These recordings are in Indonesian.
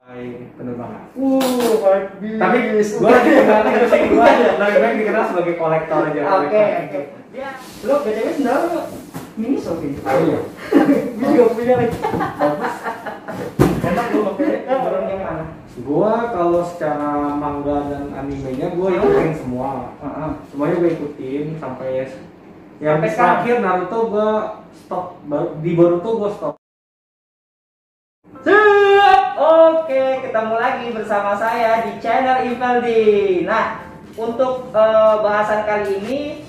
Penerbangan. Hypebeast. Tapi gue lagi kenal sih, gue aja lebih baik dikenal sebagai kolektor aja. Oke. Dia, lo btw sendal lo mini Sofi. Iya. Gue juga punya lagi. Enak lo pakai. Orang yang mana? Gue kalau secara manga dan animenya gue ikutin semua. Semuanya gue ikutin sampai yang Sampai terakhir Naruto gue stop. Di Boruto gue stop. Oke, ketemu lagi bersama saya di channel Ivaldi. Nah, untuk bahasan kali ini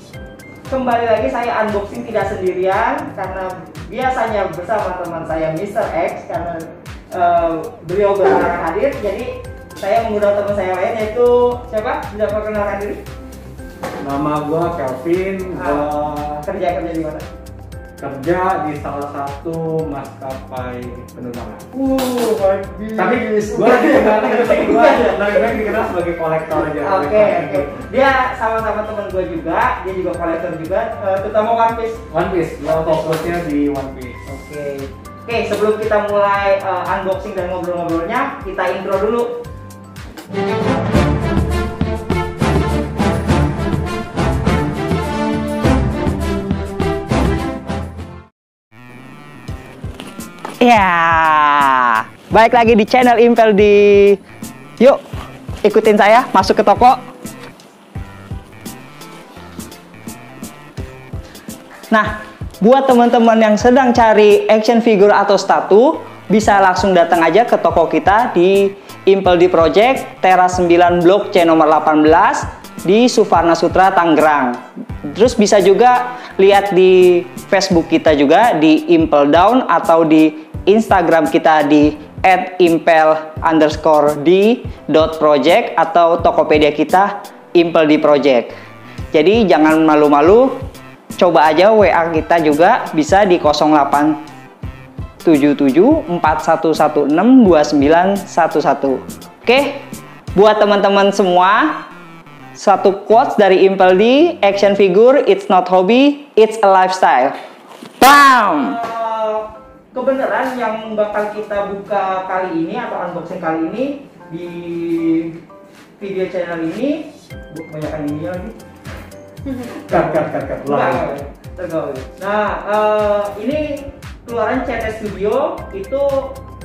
kembali lagi saya unboxing tidak sendirian karena biasanya bersama teman saya Mr. X karena beliau berhalangan hadir. Jadi saya mengundang teman saya lain yaitu siapa? Sudah perkenalkan diri? Nama gue Kelvin. Kerja di mana? Kerja di salah satu maskapai penerbangan. Hypebeast. Tapi gue lagi kenal sih, gue aja lebih baik dikenal sebagai kolektor aja. Oke. Dia sama-sama teman gue juga, dia juga kolektor juga, terutama One Piece. One Piece, gue fokusnya di One Piece. Oke, sebelum kita mulai unboxing dan ngobrol-ngobrolnya, kita intro dulu. Ya, balik lagi di channel Ivaldi. Yuk, ikutin saya masuk ke toko. Nah, buat teman-teman yang sedang cari action figure atau statu, bisa langsung datang aja ke toko kita di Ivaldi Project, Teras 9 Blok C nomor 18 di Suvarna Sutra, Tangerang. Terus bisa juga lihat di Facebook kita juga di Impeldown atau di Instagram kita di @impel_d.project atau Tokopedia kita Ivaldi Project. Jadi jangan malu-malu, coba aja WA kita juga bisa di 087741162911. Oke, buat teman-teman semua, satu quotes dari Ivaldi, action figure it's not hobby, it's a lifestyle. Bam! Kebenaran yang bakal kita buka kali ini atau unboxing kali ini di video channel ini kebanyakan ini lagi. Cut. Nah, ini keluaran CT Studio itu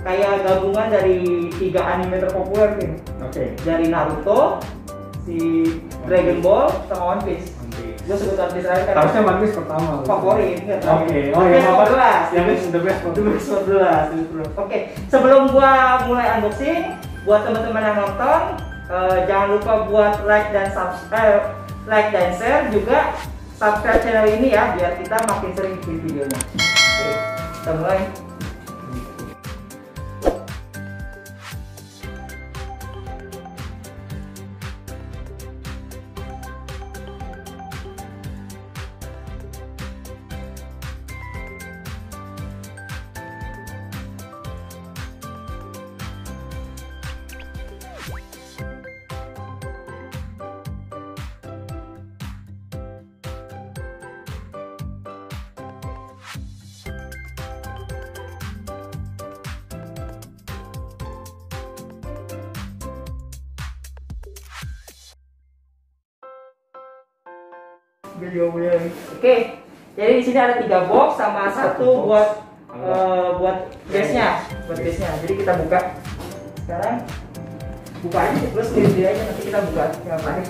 kayak gabungan dari 3 anime terpopuler nih. Oke. Dari Naruto, si Dragon Ball, sama One Piece. Gue sebut One Piece aja kan. Harusnya One Piece pertama. Favorit. Oke. Oh ya, 14. Yang itu the best. Oke. Sebelum gua mulai unboxing, buat teman-teman yang nonton, jangan lupa buat like dan share juga subscribe channel ini ya biar kita makin sering bikin videonya. Oke, kita mulai. Oke, jadi di sini ada 3 box sama satu buat base-nya, Jadi kita buka. Sekarang buka aja, terus sendiri aja nanti kita buka yang terakhir.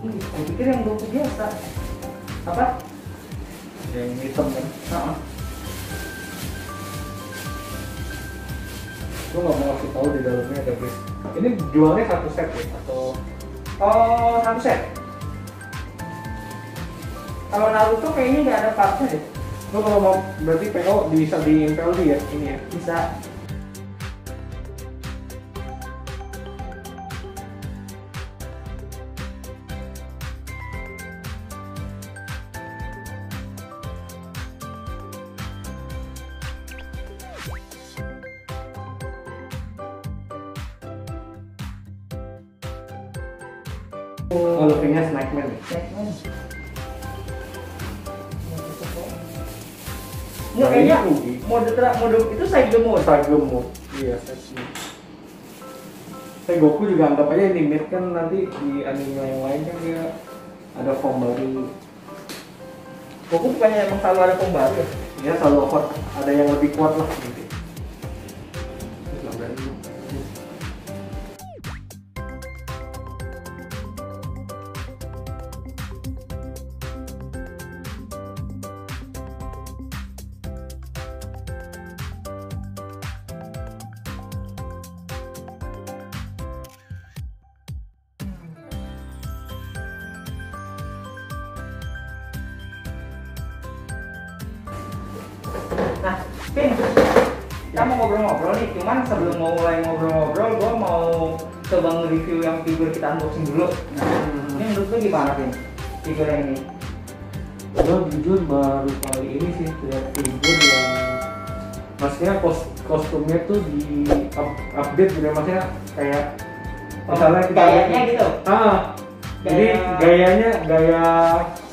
Gue pikir yang buku biasa. Apa? Yang hitam kan? Gue nggak mau kasih tahu di dalamnya ada base. Ini jualnya satu set ya atau? Oh, satu set. Kalau Naruto kayaknya nggak ada partnya deh. Lo kalau mau berarti PO bisa di Ivaldi ya ini ya? Bisa. Oh, Luffy-nya Snackman. Snackman. Nggak, kayaknya mode itu Saigo mode. Saigo mode. Iya, Saigo. Goku juga anggap aja animate kan, nanti di anime yang lain kan dia ada form baru. Goku bukannya emang selalu ada form baru ya? Ya selalu hot, ada yang lebih kuat lah gitu. Nah, Pin, kita mau ngobrol-ngobrol nih, cuman sebelum mau mulai ngobrol-ngobrol, gue mau coba nge-review yang figur kita unboxing dulu. Ini menurut lu gimana, Pin? Figur yang ini? Gue jujur baru kali ini sih lihat figur yang maksudnya kostumnya tuh di update gitu, maksudnya kayak misalnya kita gayanya gitu? Jadi gaya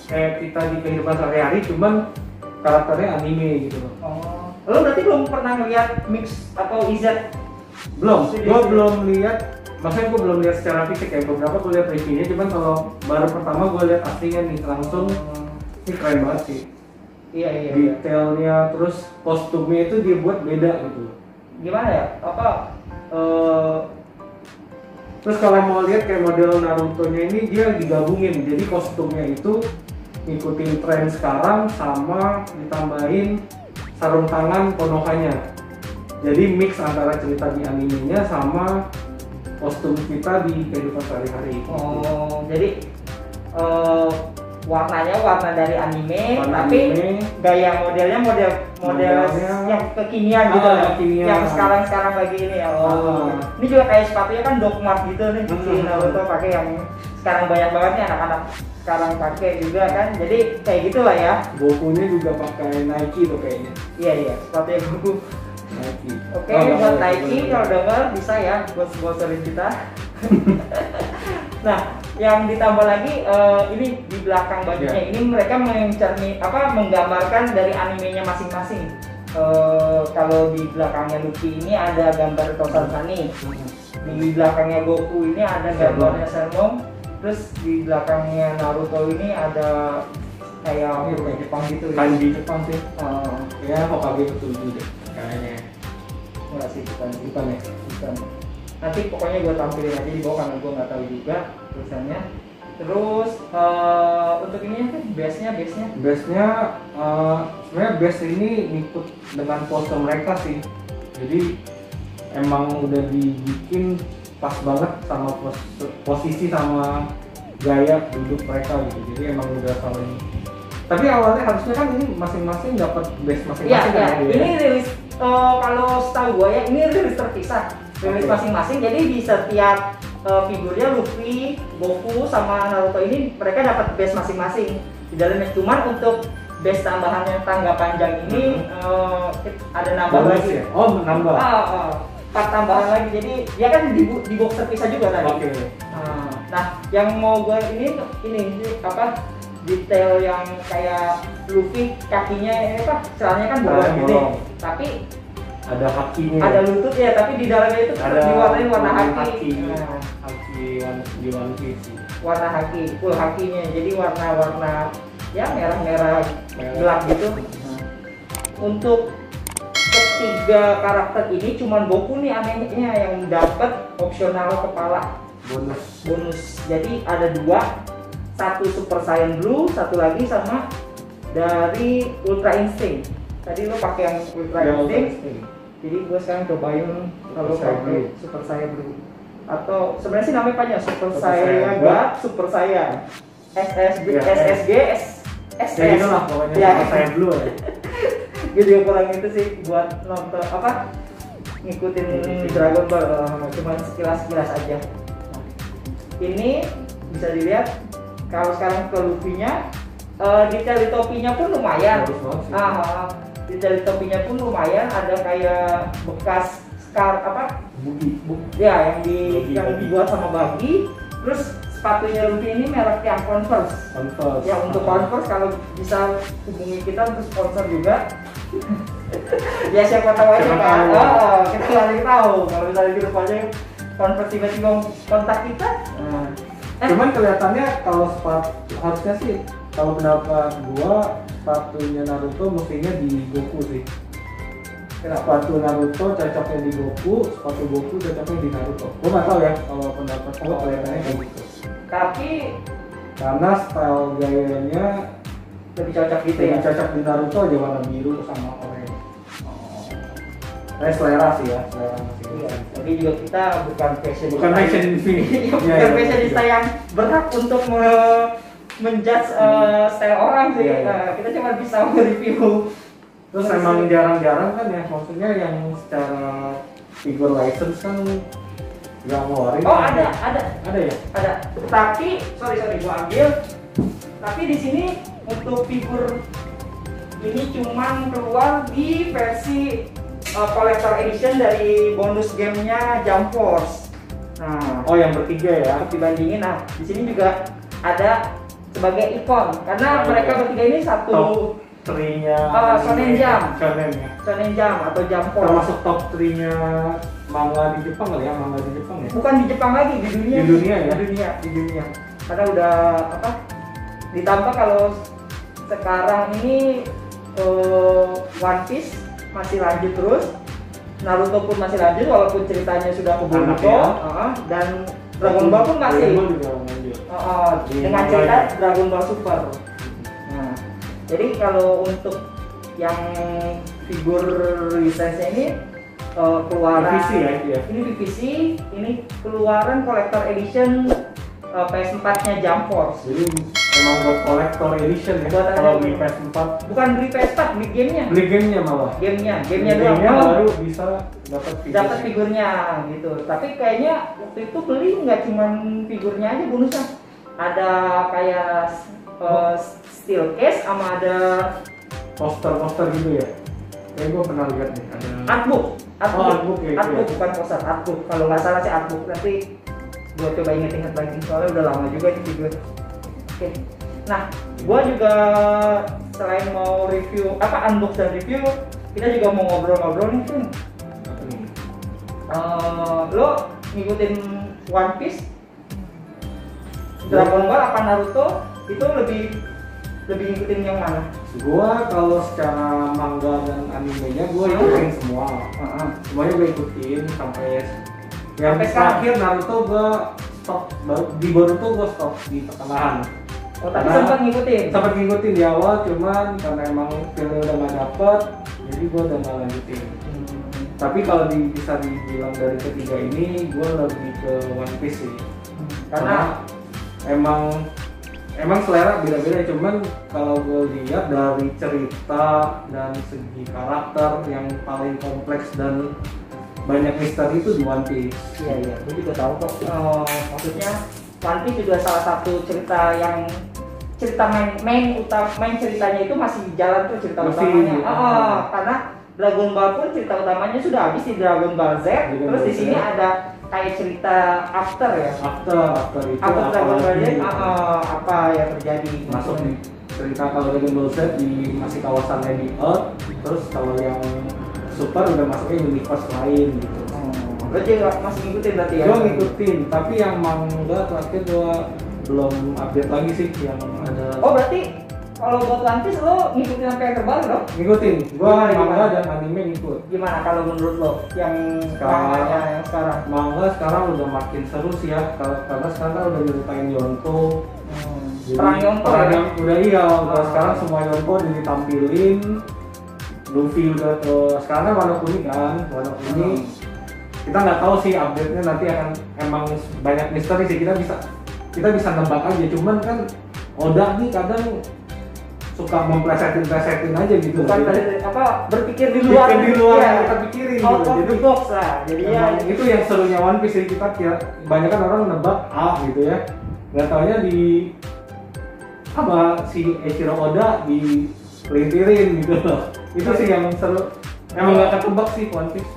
kayak kita di kehidupan sehari-hari, cuman karakternya anime gitu loh. Lo berarti belum pernah ngeliat mix atau IZ? Belum, gue belum lihat. Maksudnya gue belum lihat secara fisik ya. Beberapa gue lihat reviewnya, cuman kalau baru pertama gue lihat aslinya nih langsung, ini keren banget sih. Iya. Detailnya, terus kostumnya itu dia buat beda gitu. Gimana ya? Terus kalau mau lihat kayak model Naruto-nya ini dia digabungin, jadi kostumnya itu ngikutin tren sekarang sama ditambahin sarung tangan Konohanya. Jadi mix antara cerita di animenya sama kostum kita di kehidupan sehari-hari. Jadi warnanya warna dari anime, tapi gaya modelnya model yang kekinian gitu, kekinian. Yang sekarang lagi ini ya. Ini juga kayak sepatunya kan Dogmart gitu nih, si Naruto pakai yang sekarang banyak banget nih anak-anak sekarang pakai juga kan, jadi kayak gitulah ya. Goku-nya juga pakai Nike tuh kayaknya. Iya, sepatunya Goku. Nike. Oke, buat Nike kalau denger bisa ya buat sponsorin kita. Nah, yang ditambah lagi ini di belakang bajunya ini mereka menggambarkan dari animenya masing-masing. Kalau di belakangnya Luffy ini ada gambar Tozan-Sani. Di belakangnya Goku ini ada gambarnya Shenlong. Terus di belakangnya Naruto ini ada kayak Jepang gitu. Kanji Jepang sih. Ya Hokage ketujuh deh kayaknya. Enggak sih, bukan ya. Bukan. Nanti pokoknya gue tampilin aja di bawah karena gue nggak tahu juga tulisannya. Terus untuk ini kan base-nya sebenarnya base ini ngikut dengan pose mereka sih. Jadi emang udah dibikin pas banget sama posisi sama gaya duduk mereka gitu. Jadi emang udah saling. Tapi awalnya harusnya kan ini masing-masing dapat base masing-masing. Iya. Ini rilis kalau setahu gue ya ini rilis terpisah. Rilis masing-masing, jadi di setiap figurnya Luffy, Goku, sama Naruto ini mereka dapat base masing-masing di dalamnya. Cuman untuk base tambahan yang tangga panjang ini ada nambah lagi ya? Oh, nambah. Part tambahan lagi, jadi dia kan di box terpisah juga tadi. Oke. Nah, yang mau gue ini detail yang kayak Luffy kakinya celana kan bolong gini, tapi ada hakinya, ada lutut ya, tapi di dalamnya itu diwarnain warna haki. Haki di One Piece. Warna haki, full hakinya. Jadi warna ya merah gelap gitu. Untuk ketiga karakter ini cuman Goku nih anehnya yang dapat opsional kepala bonus. Jadi ada dua, satu Super Saiyan Blue, satu lagi sama dari Ultra Instinct. Tadi lo pakai yang Ultra Instinct. Jadi gue sekarang cobain kalau pakai Super Saiyan Blue. Atau sebenarnya sih namanya panjang Super Saiyan God, Super Saiyan SSG, SS. Ya gitu lah pokoknya Super Saiyan Blue ya. Gue juga kurang itu sih buat nonton ngikutin Dragon Ball, cuma sekilas aja. Ini bisa dilihat kalau sekarang ke Luffy-nya, detail di topinya pun lumayan. Detail di topinya pun lumayan, ada kayak bekas scar bugi. Ya, yang dibuat sama bagi. Terus sepatunya Luffy ini merek yang Converse. Converse. Ya untuk Converse kalau bisa hubungi kita untuk sponsor juga. Ya siapa tahu aja Siapa kan. tahu. Kita lagi tahu kalau misalnya gitu aja Converse tiba-tiba kontak kita. Cuman kelihatannya kalau sepatu harusnya sih kalau pendapat gua sepatunya Naruto mestinya di Goku sih. Sepatu Naruto cocoknya di Goku, sepatu Goku cocoknya di Naruto. Gua nggak tahu ya kalau pendapat gua kelihatannya kayak gitu. Tapi Karena style gayanya lebih cocok gitu lebih ya. cocok di Naruto aja warna biru sama oranye. Selera sih ya, selera Iya, masing-masing. tapi juga kita bukan fashion. Bukan fashion Iya, bukan fashionista yang berhak untuk menjudge style orang sih. Iya, iya. Nah, kita cuma bisa mereview. Terus emang jarang-jarang kan ya, maksudnya yang secara figure license kan nggak ngeluarin. Oh kan? ada ya? ada. Tapi sorry gua ambil. Tapi di sini untuk figur ini cuman keluar di versi collector edition dari bonus gamenya Jump Force. Nah, Oh yang bertiga ya? untuk dibandingin, nah di sini juga ada sebagai ikon karena mereka bertiga ini satu Top 3-nya Shonen Jump. Shonen ya. Shonen Jump atau Jump Force. Termasuk top 3-nya manga di Jepang kali ya, manga di Jepang ya? Bukan di Jepang lagi, di dunia. Di dunia ya? Di dunia. Karena udah apa? Ditambah kalau sekarang ini One Piece masih lanjut terus, Naruto pun masih lanjut walaupun ceritanya sudah ke Anak Boruto, ya? Dan Dragon Ball pun masih. Dragon Ball juga lanjut. Dengan cerita Dragon Ball Super. Nah, jadi kalau untuk yang figur lisensi ini keluaran PVC ya, iya. ini PVC, ini keluaran collector edition PS4-nya Jump Force. Jadi emang buat collector edition ya. Buat Kalau edition. beli PS4, Bukan beli PS4, beli gamenya. beli gamenya malah. Gamenya Gamenya doang. baru bisa dapat figur. Dapat figurnya gitu. Tapi kayaknya waktu itu beli nggak cuma figurnya aja bonusnya. Ada kayak steel case sama ada Poster gitu ya. Kayak gue pernah lihat nih ada. artbook. Artbook ya, Artbook iya. bukan poster, artbook. Kalau nggak salah sih artbook. Nanti gua coba inget-inget lagi soalnya udah lama juga ini figur. Oke. Nah, gua juga selain mau review unbox dan review, kita juga mau ngobrol-ngobrol nih, Vin. Apa nih? Lo ngikutin One Piece, Dragon Ball apa Naruto itu lebih ngikutin yang mana? Gua kalau secara manga dan animenya gua ikutin semua. Semuanya gua ikutin sampai yang Sampai sekarang? terakhir Naruto gua stop di Boruto gua stop di pertengahan. Oh, tapi Karena sempat ngikutin. Sempat ngikutin di awal, cuman karena emang filmnya udah gak dapet, jadi gua udah gak lanjutin. Tapi kalau bisa dibilang dari ketiga ini, gua lebih ke One Piece sih. Karena emang selera beda-beda, cuman kalau gue lihat dari cerita dan segi karakter yang paling kompleks dan banyak misteri itu di One Piece. Iya, gue juga tahu kok. Maksudnya One Piece juga salah satu cerita yang main ceritanya itu masih jalan tuh cerita Masih, utamanya. iya. Karena Dragon Ball pun cerita utamanya sudah habis di Dragon Ball Z. Dragon Terus Ball di sini Z. ada kayak cerita after ya. After itu After Dragon Ball Z, lagi? apa yang terjadi? Masuk nih cerita kalau Dragon Ball Z di masih kawasannya di Earth, terus kalau yang Super udah masuknya universe lain gitu. Lo juga masih ngikutin berarti ya? Gue ngikutin, tapi yang manga terakhir gue belum update lagi sih yang ada. Oh berarti kalau buat One Piece lo ngikutin sampai yang terbaru dong? Ngikutin, gue Gimana? manga dan anime ngikut. Gimana kalau menurut lo yang manganya yang sekarang? Manga sekarang udah makin seru sih ya, karena sekarang kan udah nyeritain Yonko. Jadi, Perang Yonko perang ya? yang udah iya, udah sekarang semua Yonko udah ditampilin. Luffy udah ke sekarang kan warna kuning kan, warna kuning. Kita nggak tahu sih update-nya nanti akan emang banyak misteri sih, kita bisa nebak aja, cuman kan Oda nih kadang suka memplesetin aja gitu. Bukan Jadi, berpikir di luar yang kita pikirin out gitu. of the Jadi box lah. Jadi ya emang itu yang serunya One Piece sih, kita kira kebanyakan orang nebak A gitu ya, nggak taunya di si Eiichiro Oda dipelintirin gitu loh. Itu sih yang seru, emang nggak ketebak sih One Piece.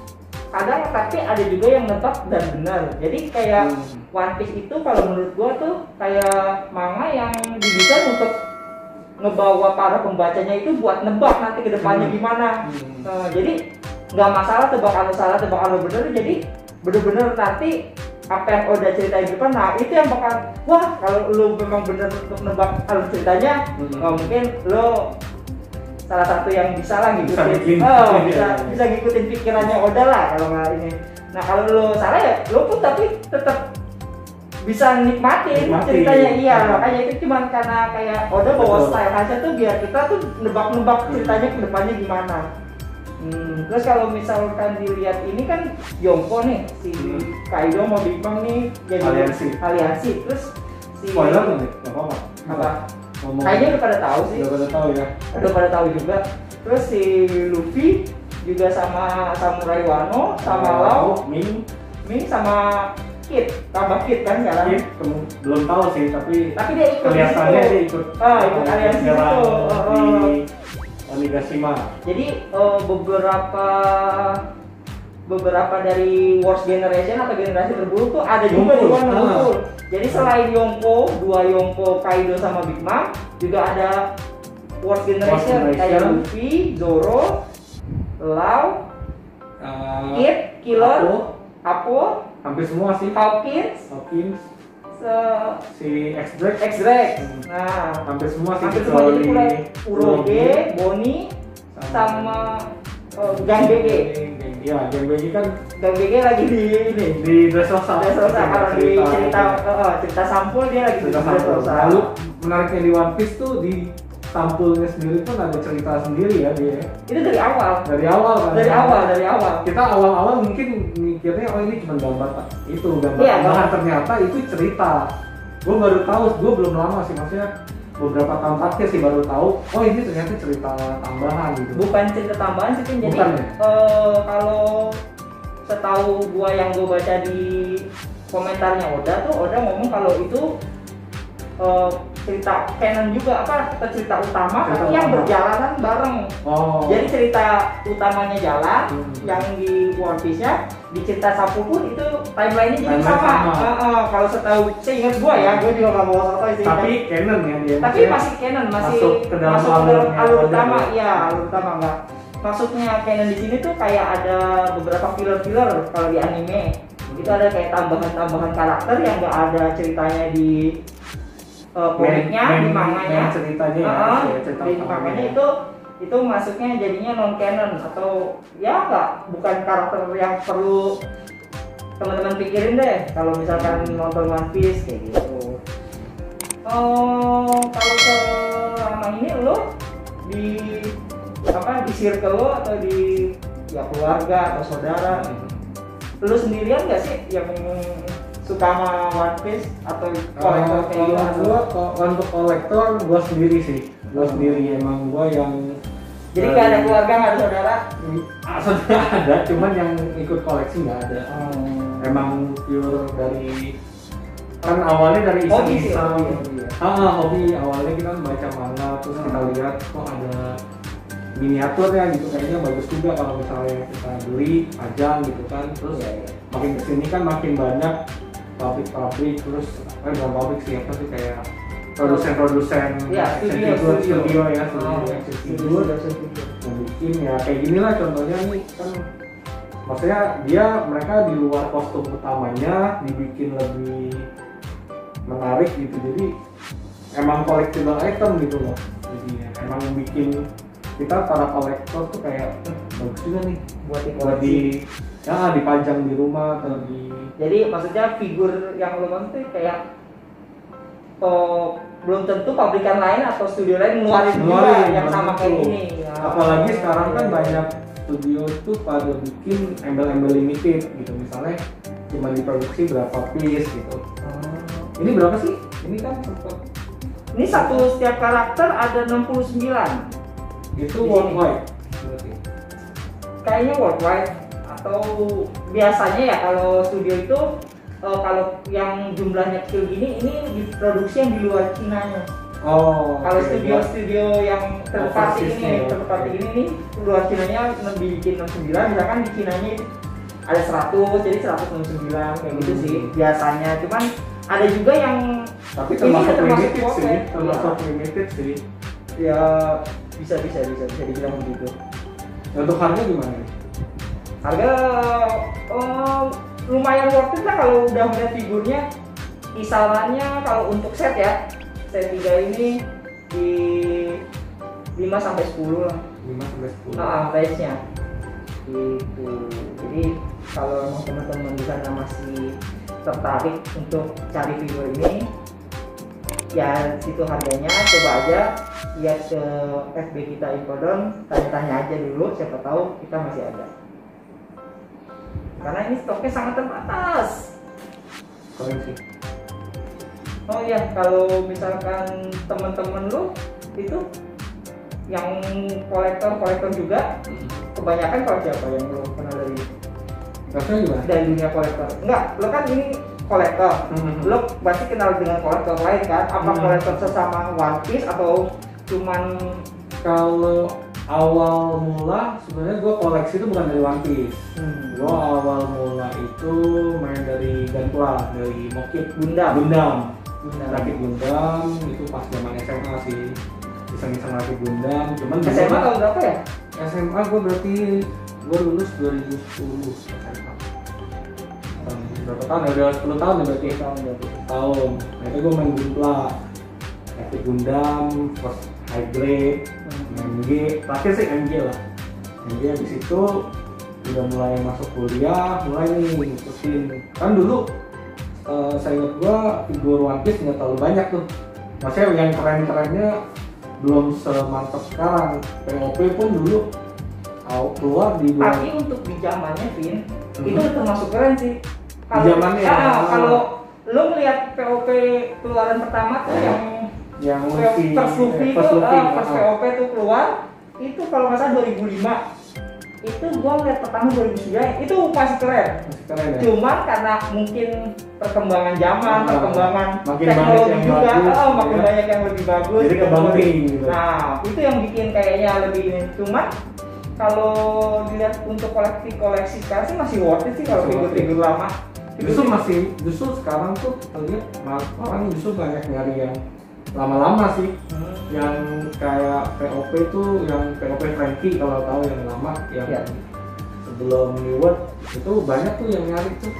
kadang tapi ada juga yang nebak dan benar. Jadi kayak One Piece itu kalau menurut gua tuh kayak manga yang didesain untuk ngebawa para pembacanya itu buat nebak nanti ke depannya gimana. Jadi nggak masalah tebakan lo salah, tebakan lo bener, jadi bener-bener nanti apa yang udah ceritain di depan, nah itu yang bakal wah kalau lo memang bener untuk nebak alur ceritanya, mungkin lo salah satu yang bisa lah ngikutin, bisa ngikutin pikirannya Oda lah kalau nggak ini. Nah kalau lo salah ya lo pun tapi tetap bisa nikmatin ceritanya, iya makanya itu cuma karena kayak Oda bawa style aja tuh biar kita tuh nebak-nebak ceritanya ke depannya gimana. Terus kalau misalkan dilihat ini kan Yonko nih, si Kaido mau Big Mom nih jadi aliansi. Terus si spoiler nih, nggak apa-apa. Apa? Kayaknya udah pada tahu sih. Udah pada tahu ya. Udah pada tahu juga. Terus si Luffy juga sama Samurai Wano, sama Lau, Ming sama Kid, tambah Kid kan sekarang? Kid, belum tahu sih, tapi dia ikut kelihatannya dia ikut aliansi itu di Onigashima. Jadi beberapa dari Worst Generation atau generasi terburuk tuh ada juga di Wano muncul. Jadi selain Yonko, dua Yonko, Kaido sama Big Mom, juga ada Worst Generation kayak Luffy, Zoro, Lau, Kid, Killer, Apo, hampir semua sih. Hawkins, si X-Drake. Nah, hampir semua sih. Hampir semua jadi mulai Uroge, Bonnie, sama Gang BG. Iya, Gang BG kan. Gang BG lagi di ini. Di Dressrosa. Kalau di cerita sampul dia lagi di Dressrosa. Lalu menariknya di One Piece tuh di sampulnya sendiri pun ada cerita sendiri ya dia. Itu dari awal. Dari awal kan. Dari awal. Kita awal mungkin mikirnya oh ini cuma gambar itu gambar. Iya, ternyata itu cerita. Gue baru tahu, gue belum lama sih, maksudnya beberapa tahun terakhir sih baru tahu. Oh ini ternyata cerita tambahan gitu. Bukan cerita tambahan sih, jadi kalau setahu gue yang gue baca di komentarnya Oda tuh, Oda ngomong kalau itu cerita canon juga cerita utama tapi yang berjalanan bareng. Jadi cerita utamanya jalan, yang di One Piece-nya di cerita Sapu pun itu timeline-nya jadi sama. Kalau setahu saya ingat gua ya, gua juga nggak mau sotoy sih. Tapi canon ya dia. Tapi masih canon, masuk ke dalam alur utama. Iya, alur utama enggak. Maksudnya canon di sini tuh kayak ada beberapa filler kalau di anime. Itu ada kayak tambahan karakter yang nggak ada ceritanya di komiknya, di manganya, ceritanya di manganya itu masuknya jadinya non canon atau ya bukan karakter yang perlu teman-teman pikirin deh kalau misalkan nonton One Piece kayak gitu. Kalau selama ini lo di circle lo atau di keluarga atau saudara, lo sendirian nggak sih yang suka sama One Piece atau kolektor kayak gitu? Untuk kolektor gue sendiri sih, emang gue yang jadi nggak ada keluarga, nggak ada saudara? Saudara ada, cuman yang ikut koleksi nggak ada. Emang pure dari kan awalnya dari iseng-iseng. Hobi awalnya kita baca manga terus kita lihat kok ada miniaturnya gitu, kayaknya bagus juga kalau misalnya kita beli pajang gitu kan. Terus makin kesini kan makin banyak pabrik terus bukan pabrik sih, apa sih kayak produsen studio bikin ya kayak gini lah contohnya nih kan, maksudnya mereka di luar kostum utamanya dibikin lebih menarik gitu, jadi emang collectible item gitu loh, jadi emang bikin kita para kolektor tuh kayak bagus juga nih buat dipajang di rumah atau di. Jadi maksudnya figur yang lo maksud tuh kayak belum tentu pabrikan lain atau studio lain ngeluarin juga yang sama kayak gini. Apalagi sekarang kan banyak studio tuh pada bikin embel-embel limited gitu, misalnya cuma diproduksi berapa piece gitu. Ini berapa sih? Ini kan ini setiap karakter ada 69. Itu worldwide. Kayaknya worldwide. Atau biasanya ya kalau studio itu kalau yang jumlahnya kecil gini ini diproduksi yang di luar Cinanya. Kalau studio yang terparti ini nih luar Cinanya bikin 69, misalkan di Cinanya ada 100 jadi 169 kayak gitu sih biasanya. Cuman ada juga yang tapi termasuk limited quote, sih, ya. termasuk limited sih. Ya bisa dibilang begitu. Untuk harga gimana nih? Harga lumayan worth it lah kalau udah melihat figurnya. Kisarannya kalau untuk set ya, set 3 ini di 5 sampai 10 lah. 5 sampai 10. Range-nya. Gitu. Jadi kalau emang teman-teman di sana masih tertarik untuk cari figur ini, ya situ harganya, coba aja lihat ke FB kita Impeldown, tanya-tanya aja dulu, siapa tahu kita masih ada. Karena ini stoknya sangat terbatas. Keren sih. Oh iya, kalau misalkan teman-teman lu itu yang kolektor juga, kebanyakan kalau siapa yang lu kenal Rasanya gimana? dari dunia kolektor? Enggak, lu kan ini kolektor, lu pasti kenal dengan kolektor lain kan? Apa kolektor sesama One Piece atau cuman? Kalau awal mula sebenarnya gue koleksi itu bukan dari One Piece. Gue awal mula itu main dari Gunpla, dari Mokit Gundam. Rakit Gundam itu pas zaman SMA sih, iseng-iseng rakit Gundam. Cuman SMA tahun berapa ya? SMA gue berarti gue lulus 2010 SMA. Berapa tahun ya? Udah 10 tahun ya berarti. Tahun. Nah itu gue main Gunpla, rakit Gundam, first high grade, MG, terakhir sih MG lah. MG habis itu udah mulai masuk kuliah, mulai nih ngikutin. Kan dulu saya ingat gua figur One Piece nggak terlalu banyak tuh. Maksudnya yang keren-kerennya belum semantap sekarang. POP pun dulu keluar di Tapi untuk di zamannya, Vin, itu termasuk keren sih. Zamannya. Kalau lo ngeliat POP keluaran pertama tuh yang first Luffy itu, first POP tuh keluar, itu kalau nggak salah 2005. Itu gua ngeliat pertama 2009, itu masih keren. Keren ya? Cuma karena mungkin perkembangan zaman, perkembangan makin teknologi yang juga, bagus, makin ya. banyak yang lebih bagus. Jadi kebangking gitu. Nah, itu yang bikin kayaknya lebih ini. Cuma kalau dilihat untuk koleksi sekarang sih masih worth it sih kalau figur-figur lama. Justru sekarang tuh kita lihat orang justru banyak nyari yang lama-lama sih. Yang kayak POP tuh, yang POP Frankie kalau tahu yang lama, yang sebelum New World itu banyak tuh yang nyari tuh.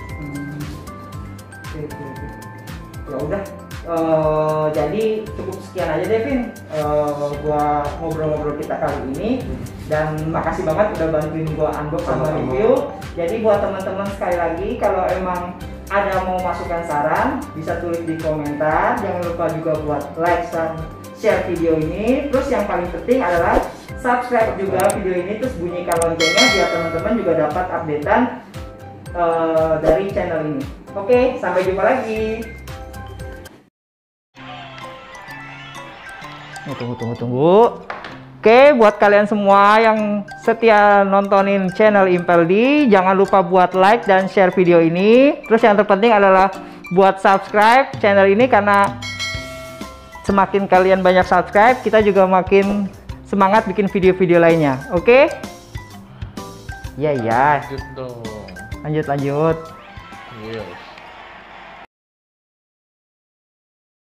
Ya udah, jadi cukup sekian aja deh, Vin. Gua ngobrol-ngobrol kita kali ini, dan makasih banget udah bantuin gua unbox sama review. Jadi buat teman-teman sekali lagi, kalau emang ada mau masukan saran, bisa tulis di komentar. Jangan lupa juga buat like dan share video ini. Terus yang paling penting adalah subscribe juga video ini, terus bunyikan loncengnya biar teman-teman juga dapat updatean dari channel ini. Oke, sampai jumpa lagi. Tunggu. Oke, buat kalian semua yang setia nontonin channel Impel D, jangan lupa buat like dan share video ini. Terus yang terpenting adalah buat subscribe channel ini, karena semakin kalian banyak subscribe, kita juga makin semangat bikin video-video lainnya. Oke? Iya. Lanjut dong. Lanjut. Iya.